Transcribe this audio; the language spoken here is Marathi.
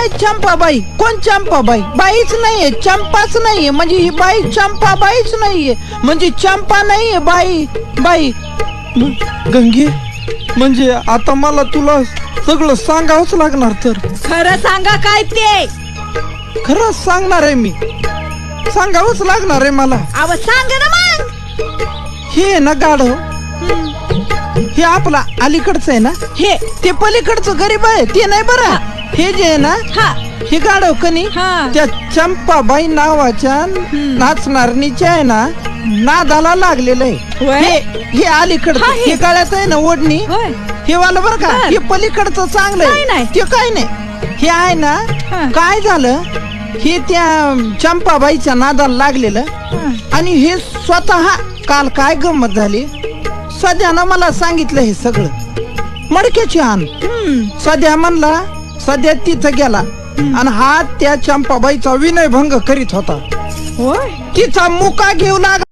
काय चंपाबाई? कोण चंपाबाई? बाईच नाहीये, चंपाच नाहीये, म्हणजे ही बाई चंपाबाईच नाहीये, म्हणजे चंपा नाहीये, बाई बाई. गंगे, म्हणजे आता मला तुला सगळं सांगावंच लागणार. तर खरं सांगा काय ते? खरंच सांगणार आहे मी, सांगावंच लागणार आहे मला. अव सांग ना मग. हे आहे ना गाढव, हे आपला अलीकडचं आहे ना, हे ते पलीकडचं गरीब आहे ते नाही बरं. हे जे आहे ना, हा हे गाढव कनी हा. त्या चंपाबाई नावाच्या नाचणारणीच्या आहे ना नादाला लागलेलं आहे. होय? हे अलीकडचं, हा, हे. हे गळ्यात आहे ना ओढणी, होय. हे वाला बरं का. बर. हे पलीकडचं चांगलं काय आहे, नाही. ते काय नाही. हे आहे ना, हा. काय झालं, हे त्या चंपाबाईच्या नादाला लागलेलं. आणि हे स्वतः काल काय गंमत झाली, सध्यानं मला सांगितलं हे सगळं. मडक्याची आण सध्या म्हणला, सध्या तिथं गेला आणि हा त्या चंपाबाईचा विनयभंग करीत होता. होय. तिचा मुका घेऊ लागला.